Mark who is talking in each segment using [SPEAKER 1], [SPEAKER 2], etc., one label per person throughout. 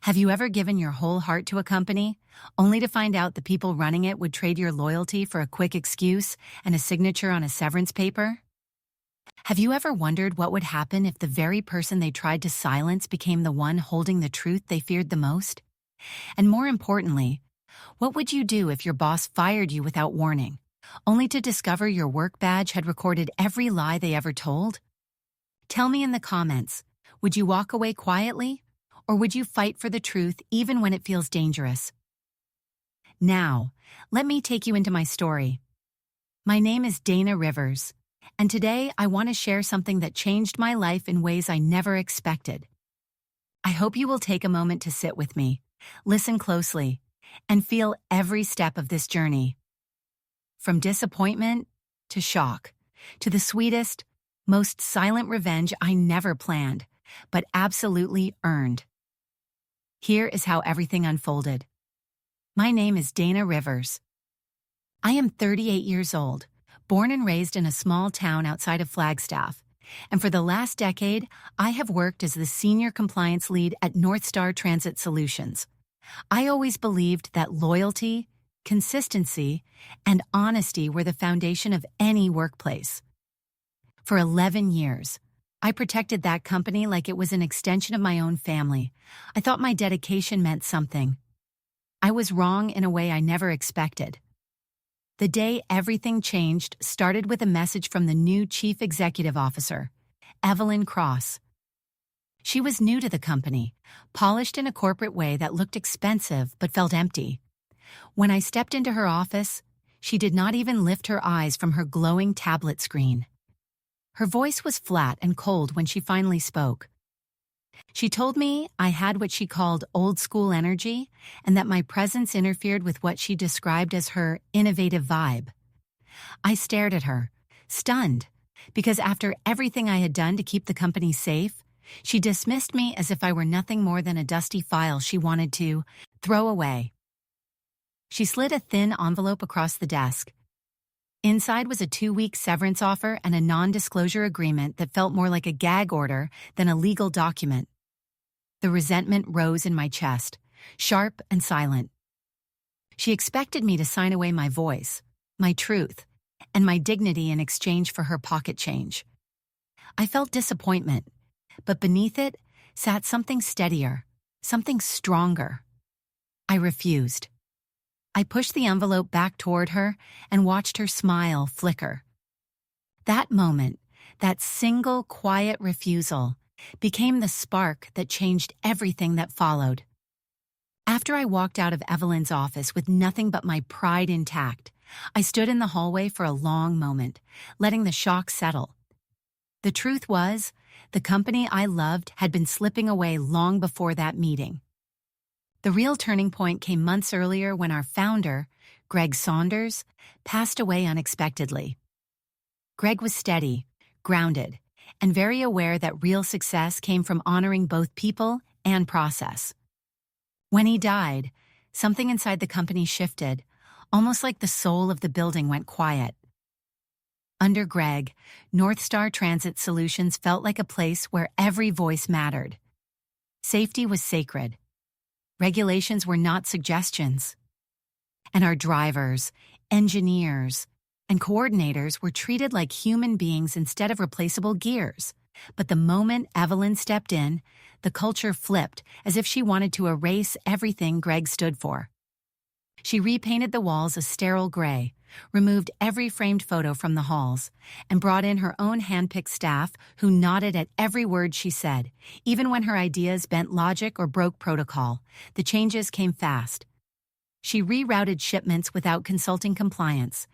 [SPEAKER 1] Have you ever given your whole heart to a company, only to find out the people running it would trade your loyalty for a quick excuse and a signature on a severance paper? Have you ever wondered what would happen if the very person they tried to silence became the one holding the truth they feared the most? And more importantly, what would you do if your boss fired you without warning, only to discover your work badge had recorded every lie they ever told? Tell me in the comments, would you walk away quietly? Or would you fight for the truth even when it feels dangerous? Now, let me take you into my story. My name is Dana Rivers, and today I want to share something that changed my life in ways I never expected. I hope you will take a moment to sit with me, listen closely, and feel every step of this journey. From disappointment to shock, to the sweetest, most silent revenge I never planned, but absolutely earned. Here is how everything unfolded. My name is Dana Rivers. I am 38 years old, born and raised in a small town outside of Flagstaff, and for the last decade, I have worked as the senior compliance lead at North Star Transit Solutions. I always believed that loyalty, consistency, and honesty were the foundation of any workplace. For 11 years, I protected that company like it was an extension of my own family. I thought my dedication meant something. I was wrong in a way I never expected. The day everything changed started with a message from the new Chief Executive Officer, Evelyn Cross. She was new to the company, polished in a corporate way that looked expensive but felt empty. When I stepped into her office, she did not even lift her eyes from her glowing tablet screen. Her voice was flat and cold when she finally spoke. She told me I had what she called old-school energy and that my presence interfered with what she described as her innovative vibe. I stared at her, stunned, because after everything I had done to keep the company safe, she dismissed me as if I were nothing more than a dusty file she wanted to throw away. She slid a thin envelope across the desk. Inside was a 2-week severance offer and a non-disclosure agreement that felt more like a gag order than a legal document. The resentment rose in my chest, sharp and silent. She expected me to sign away my voice, my truth, and my dignity in exchange for her pocket change. I felt disappointment, but beneath it sat something steadier, something stronger. I refused. I pushed the envelope back toward her and watched her smile flicker. That moment, that single quiet refusal, became the spark that changed everything that followed. After I walked out of Evelyn's office with nothing but my pride intact, I stood in the hallway for a long moment, letting the shock settle. The truth was, the company I loved had been slipping away long before that meeting. The real turning point came months earlier when our founder, Greg Saunders, passed away unexpectedly. Greg was steady, grounded, and very aware that real success came from honoring both people and process. When he died, something inside the company shifted, almost like the soul of the building went quiet. Under Greg, North Star Transit Solutions felt like a place where every voice mattered. Safety was sacred. Regulations were not suggestions. And our drivers, engineers, and coordinators were treated like human beings instead of replaceable gears. But the moment Evelyn stepped in, the culture flipped as if she wanted to erase everything Greg stood for. She repainted the walls a sterile gray, removed every framed photo from the halls, and brought in her own hand-picked staff who nodded at every word she said. Even when her ideas bent logic or broke protocol, the changes came fast. She rerouted shipments without consulting compliance.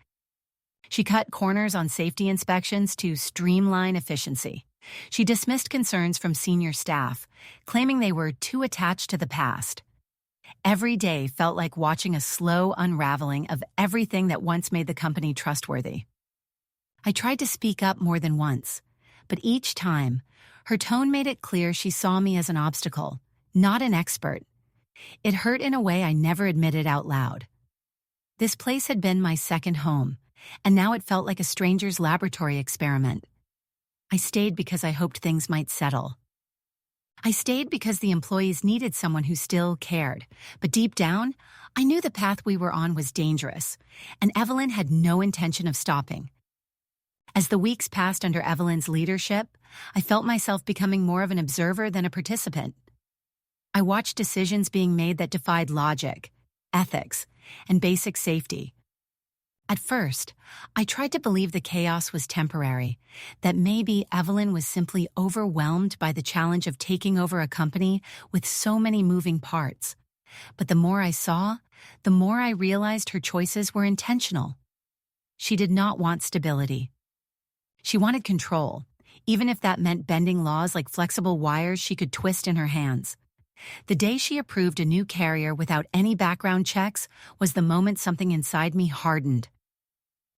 [SPEAKER 1] She cut corners on safety inspections to streamline efficiency. She dismissed concerns from senior staff, claiming they were too attached to the past. Every day felt like watching a slow unraveling of everything that once made the company trustworthy. I tried to speak up more than once, but each time, her tone made it clear she saw me as an obstacle, not an expert. It hurt in a way I never admitted out loud. This place had been my second home, and now it felt like a stranger's laboratory experiment. I stayed because I hoped things might settle. I stayed because the employees needed someone who still cared, but deep down, I knew the path we were on was dangerous, and Evelyn had no intention of stopping. As the weeks passed under Evelyn's leadership, I felt myself becoming more of an observer than a participant. I watched decisions being made that defied logic, ethics, and basic safety. At first, I tried to believe the chaos was temporary, that maybe Evelyn was simply overwhelmed by the challenge of taking over a company with so many moving parts. But the more I saw, the more I realized her choices were intentional. She did not want stability. She wanted control, even if that meant bending laws like flexible wires she could twist in her hands. The day she approved a new carrier without any background checks was the moment something inside me hardened.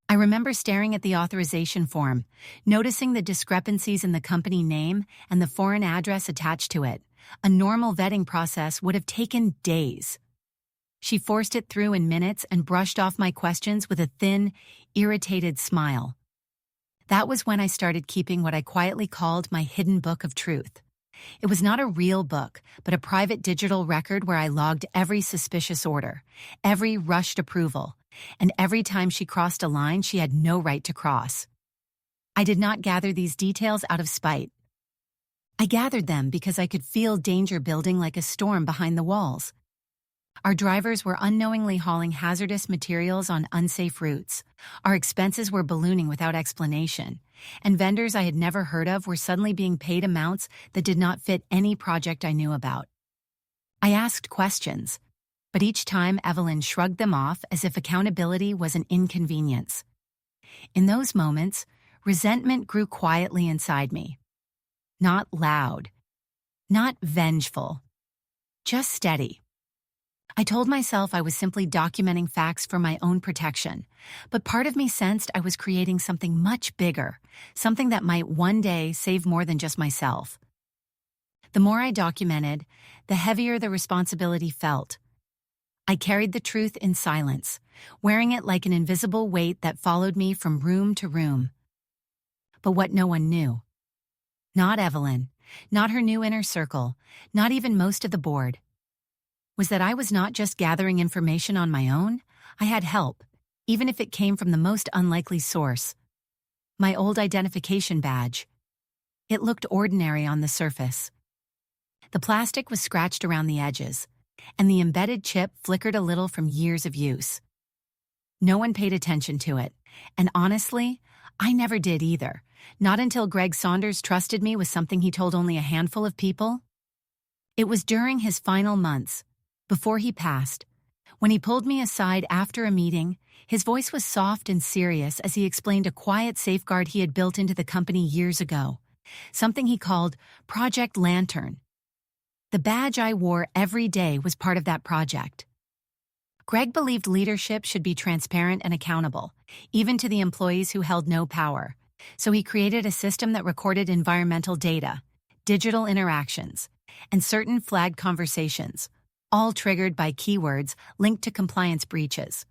[SPEAKER 1] I remember staring at the authorization form, noticing the discrepancies in the company name and the foreign address attached to it. A normal vetting process would have taken days. She forced it through in minutes and brushed off my questions with a thin, irritated smile. That was when I started keeping what I quietly called my hidden book of truth. It was not a real book, but a private digital record where I logged every suspicious order, every rushed approval, and every time she crossed a line she had no right to cross. I did not gather these details out of spite. I gathered them because I could feel danger building like a storm behind the walls. Our drivers were unknowingly hauling hazardous materials on unsafe routes. Our expenses were ballooning without explanation, and vendors I had never heard of were suddenly being paid amounts that did not fit any project I knew about. I asked questions, but each time Evelyn shrugged them off as if accountability was an inconvenience. In those moments, resentment grew quietly inside me. Not loud, not vengeful, just steady. I told myself I was simply documenting facts for my own protection, but part of me sensed I was creating something much bigger, something that might one day save more than just myself. The more I documented, the heavier the responsibility felt. I carried the truth in silence, wearing it like an invisible weight that followed me from room to room. But what no one knew, not Evelyn, not her new inner circle, not even most of the board, was that I was not just gathering information on my own. I had help, even if it came from the most unlikely source. My old identification badge. It looked ordinary on the surface. The plastic was scratched around the edges, and the embedded chip flickered a little from years of use. No one paid attention to it, and honestly, I never did either, not until Greg Saunders trusted me with something he told only a handful of people. It was during his final months, before he passed, when he pulled me aside after a meeting. His voice was soft and serious as he explained a quiet safeguard he had built into the company years ago, something he called Project Lantern. The badge I wore every day was part of that project. Greg believed leadership should be transparent and accountable, even to the employees who held no power, so he created a system that recorded environmental data, digital interactions, and certain flagged conversations, all triggered by keywords linked to compliance breaches.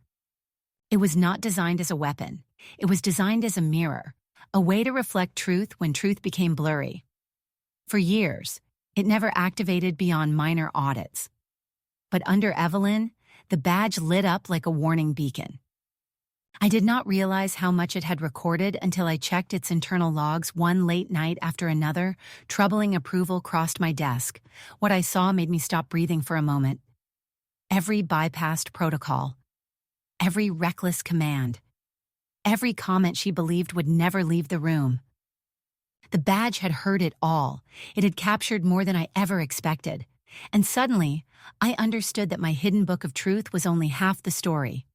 [SPEAKER 1] It was not designed as a weapon. It was designed as a mirror, a way to reflect truth when truth became blurry. For years, it never activated beyond minor audits. But under Evelyn, the badge lit up like a warning beacon. I did not realize how much it had recorded until I checked its internal logs one late night after another. Troubling approval crossed my desk. What I saw made me stop breathing for a moment. Every bypassed protocol, every reckless command, every comment she believed would never leave the room. The badge had heard it all. It had captured more than I ever expected. And suddenly, I understood that my hidden book of truth was only half the story.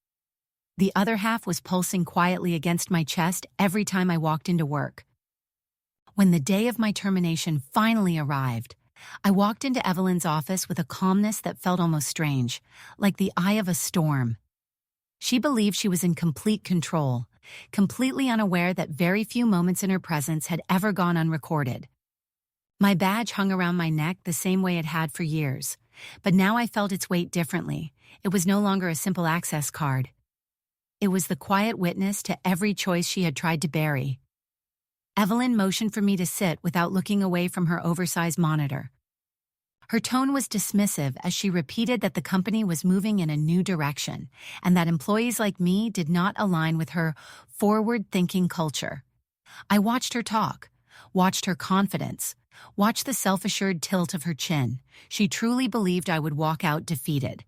[SPEAKER 1] The other half was pulsing quietly against my chest every time I walked into work. When the day of my termination finally arrived, I walked into Evelyn's office with a calmness that felt almost strange, like the eye of a storm. She believed she was in complete control, completely unaware that very few moments in her presence had ever gone unrecorded. My badge hung around my neck the same way it had for years, but now I felt its weight differently. It was no longer a simple access card. It was the quiet witness to every choice she had tried to bury. Evelyn motioned for me to sit without looking away from her oversized monitor. Her tone was dismissive as she repeated that the company was moving in a new direction and that employees like me did not align with her forward-thinking culture. I watched her talk, watched her confidence, watched the self-assured tilt of her chin. She truly believed I would walk out defeated.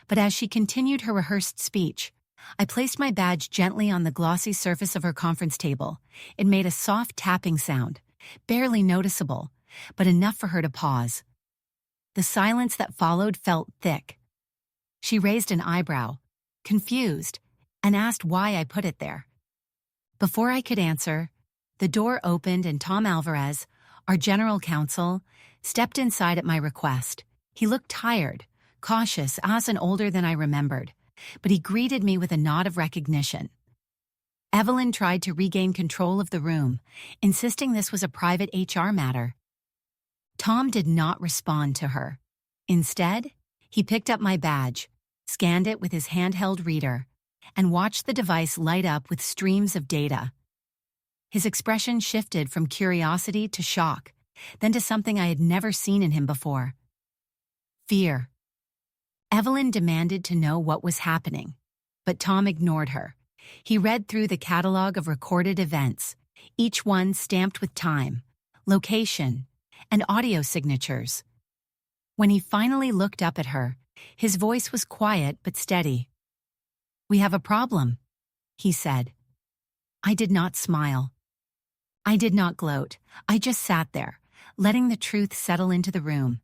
[SPEAKER 1] But as she continued her rehearsed speech, I placed my badge gently on the glossy surface of her conference table. It made a soft tapping sound, barely noticeable, but enough for her to pause. The silence that followed felt thick. She raised an eyebrow, confused, and asked why I put it there. Before I could answer, the door opened and Tom Alvarez, our general counsel, stepped inside at my request. He looked tired, cautious, and older than I remembered, but he greeted me with a nod of recognition. Evelyn tried to regain control of the room, insisting this was a private HR matter. Tom did not respond to her. Instead, he picked up my badge, scanned it with his handheld reader, and watched the device light up with streams of data. His expression shifted from curiosity to shock, then to something I had never seen in him before. Fear. Evelyn demanded to know what was happening, but Tom ignored her. He read through the catalog of recorded events, each one stamped with time, location, and audio signatures. When he finally looked up at her, his voice was quiet but steady. "We have a problem," he said. I did not smile. I did not gloat. I just sat there, letting the truth settle into the room.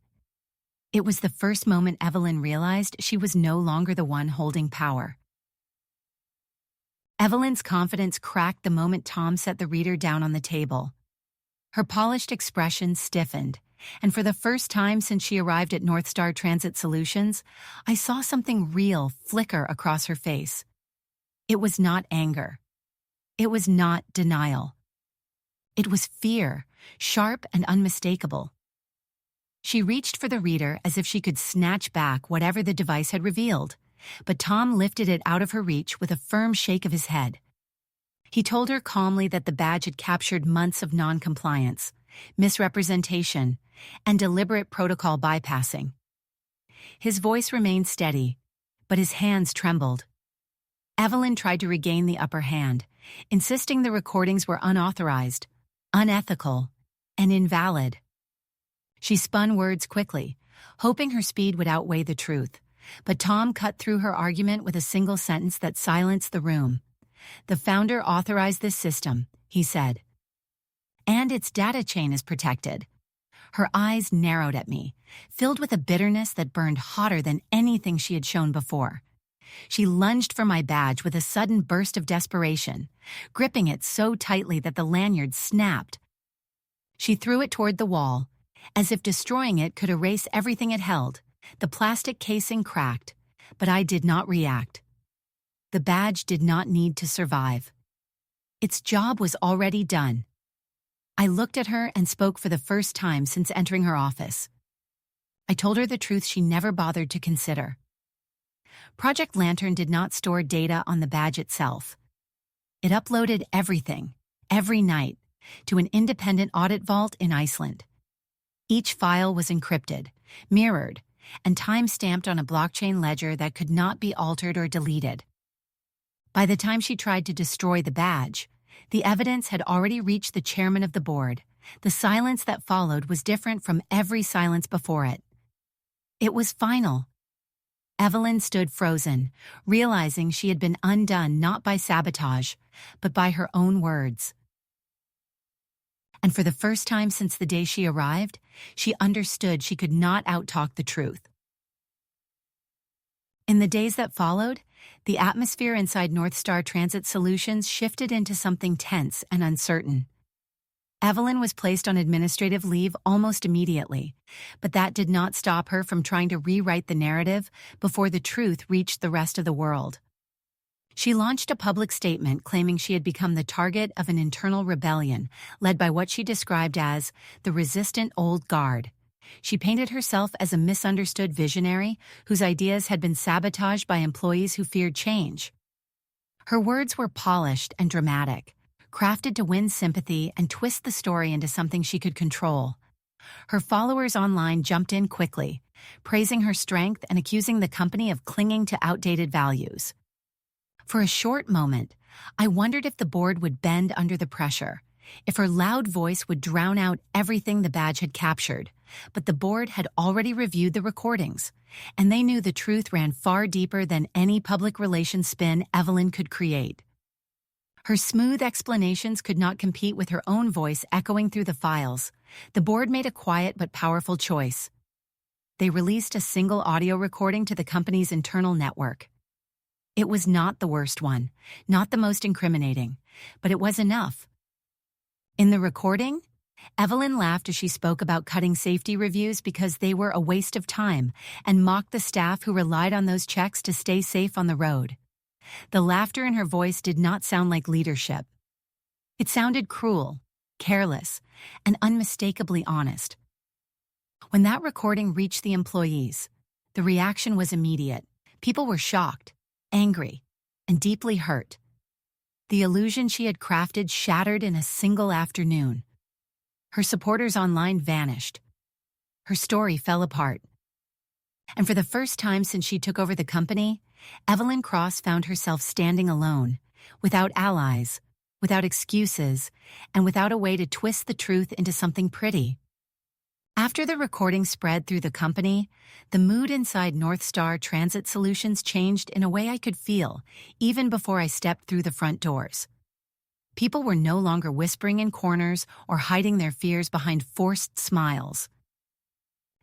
[SPEAKER 1] It was the first moment Evelyn realized she was no longer the one holding power. Evelyn's confidence cracked the moment Tom set the reader down on the table. Her polished expression stiffened, and for the first time since she arrived at North Star Transit Solutions, I saw something real flicker across her face. It was not anger. It was not denial. It was fear, sharp and unmistakable. She reached for the reader as if she could snatch back whatever the device had revealed, but Tom lifted it out of her reach with a firm shake of his head. He told her calmly that the badge had captured months of non-compliance, misrepresentation, and deliberate protocol bypassing. His voice remained steady, but his hands trembled. Evelyn tried to regain the upper hand, insisting the recordings were unauthorized, unethical, and invalid. She spun words quickly, hoping her speed would outweigh the truth, but Tom cut through her argument with a single sentence that silenced the room. "The founder authorized this system," he said. "And its data chain is protected." Her eyes narrowed at me, filled with a bitterness that burned hotter than anything she had shown before. She lunged for my badge with a sudden burst of desperation, gripping it so tightly that the lanyard snapped. She threw it toward the wall, as if destroying it could erase everything it held. The plastic casing cracked, but I did not react. The badge did not need to survive. Its job was already done. I looked at her and spoke for the first time since entering her office. I told her the truth she never bothered to consider. Project Lantern did not store data on the badge itself. It uploaded everything, every night, to an independent audit vault in Iceland. Each file was encrypted, mirrored, and time-stamped on a blockchain ledger that could not be altered or deleted. By the time she tried to destroy the badge, the evidence had already reached the chairman of the board. The silence that followed was different from every silence before it. It was final. Evelyn stood frozen, realizing she had been undone not by sabotage, but by her own words. And for the first time since the day she arrived, she understood she could not outtalk the truth. In the days that followed, the atmosphere inside North Star Transit Solutions shifted into something tense and uncertain. Evelyn was placed on administrative leave almost immediately, but that did not stop her from trying to rewrite the narrative before the truth reached the rest of the world. She launched a public statement claiming she had become the target of an internal rebellion led by what she described as the resistant old guard. She painted herself as a misunderstood visionary whose ideas had been sabotaged by employees who feared change. Her words were polished and dramatic, crafted to win sympathy and twist the story into something she could control. Her followers online jumped in quickly, praising her strength and accusing the company of clinging to outdated values. For a short moment, I wondered if the board would bend under the pressure, if her loud voice would drown out everything the badge had captured. But the board had already reviewed the recordings, and they knew the truth ran far deeper than any public relations spin Evelyn could create. Her smooth explanations could not compete with her own voice echoing through the files. The board made a quiet but powerful choice. They released a single audio recording to the company's internal network. It was not the worst one, not the most incriminating, but it was enough. In the recording, Evelyn laughed as she spoke about cutting safety reviews because they were a waste of time and mocked the staff who relied on those checks to stay safe on the road. The laughter in her voice did not sound like leadership. It sounded cruel, careless, and unmistakably honest. When that recording reached the employees, the reaction was immediate. People were shocked, angry, and deeply hurt. The illusion she had crafted shattered in a single afternoon. Her supporters online vanished. Her story fell apart. And for the first time since she took over the company, Evelyn Cross found herself standing alone, without allies, without excuses, and without a way to twist the truth into something pretty. After the recording spread through the company, the mood inside North Star Transit Solutions changed in a way I could feel, even before I stepped through the front doors. People were no longer whispering in corners or hiding their fears behind forced smiles.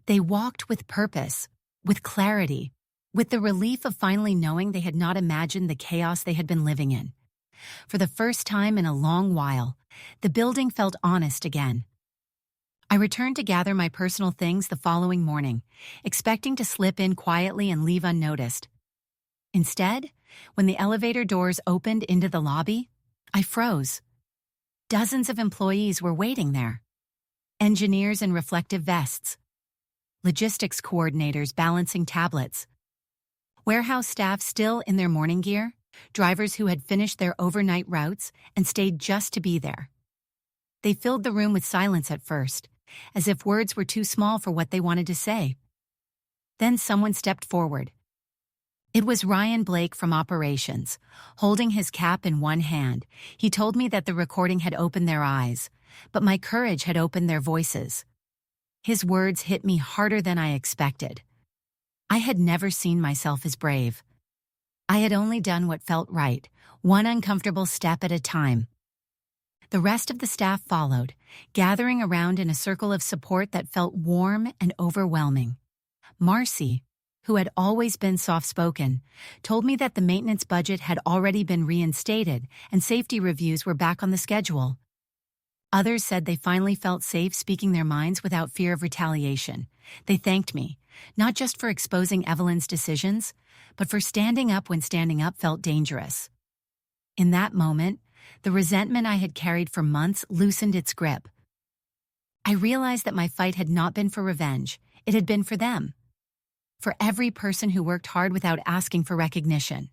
[SPEAKER 1] They walked with purpose, with clarity, with the relief of finally knowing they had not imagined the chaos they had been living in. For the first time in a long while, the building felt honest again. I returned to gather my personal things the following morning, expecting to slip in quietly and leave unnoticed. Instead, when the elevator doors opened into the lobby, I froze. Dozens of employees were waiting there. Engineers in reflective vests. Logistics coordinators balancing tablets. Warehouse staff still in their morning gear. Drivers who had finished their overnight routes and stayed just to be there. They filled the room with silence at first, as if words were too small for what they wanted to say. Then someone stepped forward. It was Ryan Blake from Operations. Holding his cap in one hand, he told me that the recording had opened their eyes, but my courage had opened their voices. His words hit me harder than I expected. I had never seen myself as brave. I had only done what felt right, one uncomfortable step at a time. The rest of the staff followed, gathering around in a circle of support that felt warm and overwhelming. Marcy, who had always been soft-spoken, told me that the maintenance budget had already been reinstated and safety reviews were back on the schedule. Others said they finally felt safe speaking their minds without fear of retaliation. They thanked me, not just for exposing Evelyn's decisions, but for standing up when standing up felt dangerous. In that moment, the resentment I had carried for months loosened its grip. I realized that my fight had not been for revenge, it had been for them. For every person who worked hard without asking for recognition.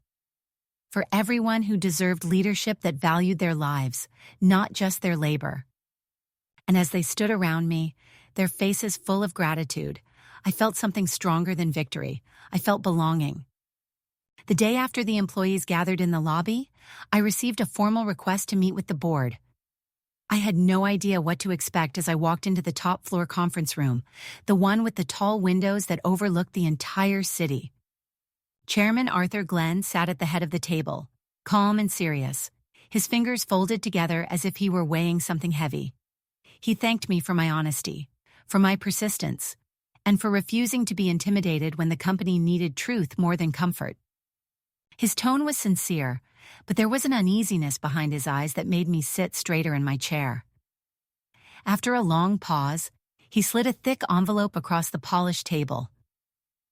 [SPEAKER 1] For everyone who deserved leadership that valued their lives, not just their labor. And as they stood around me, their faces full of gratitude, I felt something stronger than victory. I felt belonging. The day after the employees gathered in the lobby, I received a formal request to meet with the board. I had no idea what to expect as I walked into the top-floor conference room, the one with the tall windows that overlooked the entire city. Chairman Arthur Glenn sat at the head of the table, calm and serious, his fingers folded together as if he were weighing something heavy. He thanked me for my honesty, for my persistence, and for refusing to be intimidated when the company needed truth more than comfort. His tone was sincere, but there was an uneasiness behind his eyes that made me sit straighter in my chair. After a long pause, he slid a thick envelope across the polished table.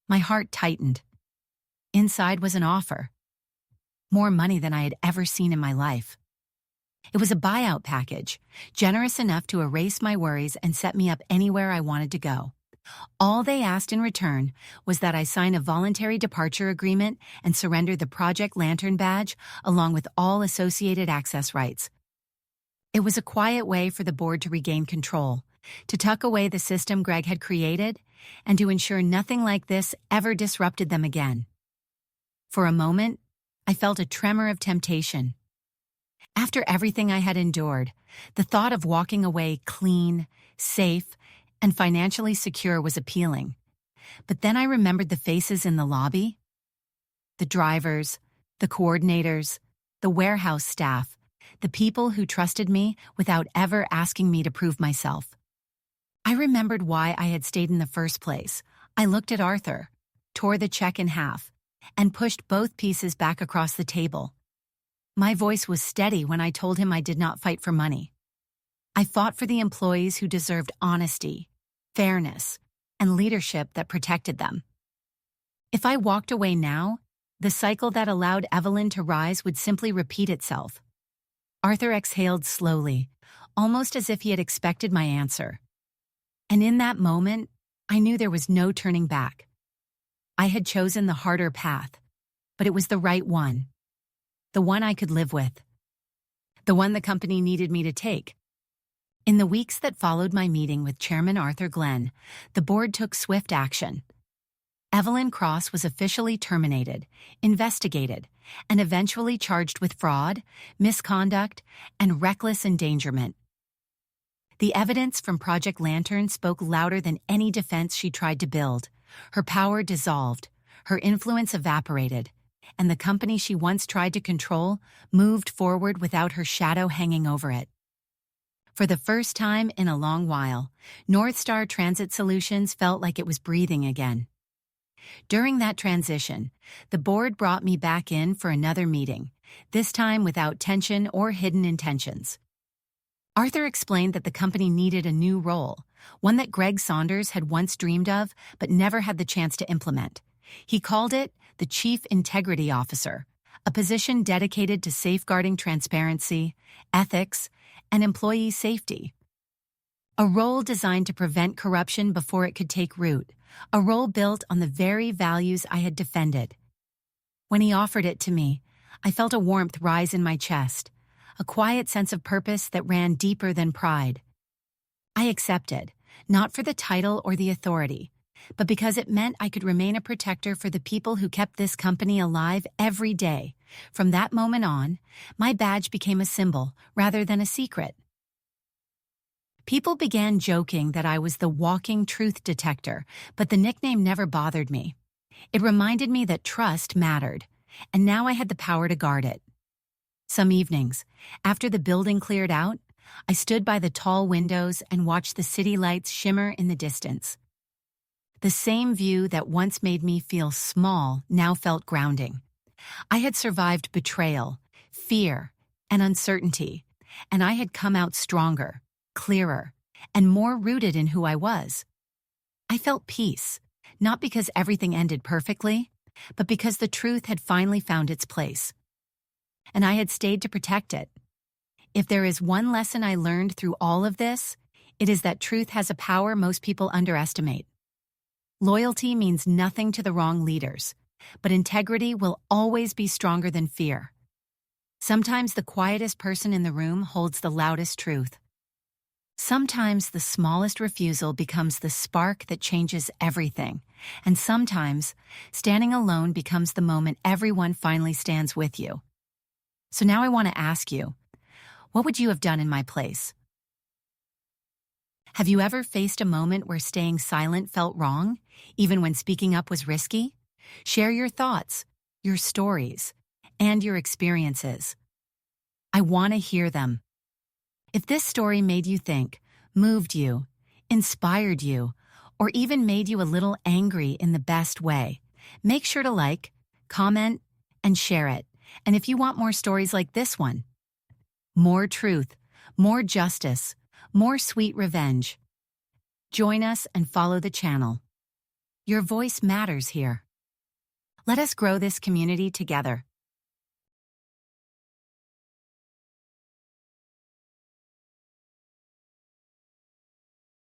[SPEAKER 1] My heart tightened. Inside was an offer. More money than I had ever seen in my life. It was a buyout package, generous enough to erase my worries and set me up anywhere I wanted to go. All they asked in return was that I sign a voluntary departure agreement and surrender the Project Lantern badge along with all associated access rights. It was a quiet way for the board to regain control, to tuck away the system Greg had created, and to ensure nothing like this ever disrupted them again. For a moment, I felt a tremor of temptation. After everything I had endured, the thought of walking away clean, safe, and financially secure was appealing. But then I remembered the faces in the lobby. The drivers, the coordinators, the warehouse staff, the people who trusted me without ever asking me to prove myself. I remembered why I had stayed in the first place. I looked at Arthur, tore the check in half, and pushed both pieces back across the table. My voice was steady when I told him I did not fight for money. I fought for the employees who deserved honesty, fairness, and leadership that protected them. If I walked away now, the cycle that allowed Evelyn to rise would simply repeat itself. Arthur exhaled slowly, almost as if he had expected my answer. And in that moment, I knew there was no turning back. I had chosen the harder path, but it was the right one. The one I could live with. The one the company needed me to take. In the weeks that followed my meeting with Chairman Arthur Glenn, the board took swift action. Evelyn Cross was officially terminated, investigated, and eventually charged with fraud, misconduct, and reckless endangerment. The evidence from Project Lantern spoke louder than any defense she tried to build. Her power dissolved, her influence evaporated, and the company she once tried to control moved forward without her shadow hanging over it. For the first time in a long while, North Star Transit Solutions felt like it was breathing again. During that transition, the board brought me back in for another meeting, this time without tension or hidden intentions. Arthur explained that the company needed a new role, one that Greg Saunders had once dreamed of but never had the chance to implement. He called it the Chief Integrity Officer, a position dedicated to safeguarding transparency, ethics, and employee safety. A role designed to prevent corruption before it could take root, a role built on the very values I had defended. When he offered it to me, I felt a warmth rise in my chest, a quiet sense of purpose that ran deeper than pride. I accepted, not for the title or the authority, but because it meant I could remain a protector for the people who kept this company alive every day. From that moment on, my badge became a symbol rather than a secret. People began joking that I was the walking truth detector, but the nickname never bothered me. It reminded me that trust mattered, and now I had the power to guard it. Some evenings, after the building cleared out, I stood by the tall windows and watched the city lights shimmer in the distance. The same view that once made me feel small now felt grounding. I had survived betrayal, fear, and uncertainty, and I had come out stronger, clearer, and more rooted in who I was. I felt peace, not because everything ended perfectly, but because the truth had finally found its place. And I had stayed to protect it. If there is one lesson I learned through all of this, it is that truth has a power most people underestimate. Loyalty means nothing to the wrong leaders, but integrity will always be stronger than fear. Sometimes the quietest person in the room holds the loudest truth. Sometimes the smallest refusal becomes the spark that changes everything, and sometimes standing alone becomes the moment everyone finally stands with you. So now I want to ask you, what would you have done in my place? Have you ever faced a moment where staying silent felt wrong, even when speaking up was risky? Share your thoughts, your stories, and your experiences. I want to hear them. If this story made you think, moved you, inspired you, or even made you a little angry in the best way, make sure to like, comment, and share it. And if you want more stories like this one, more truth, more justice, more sweet revenge, join us and follow the channel. Your voice matters here. Let us grow this community together.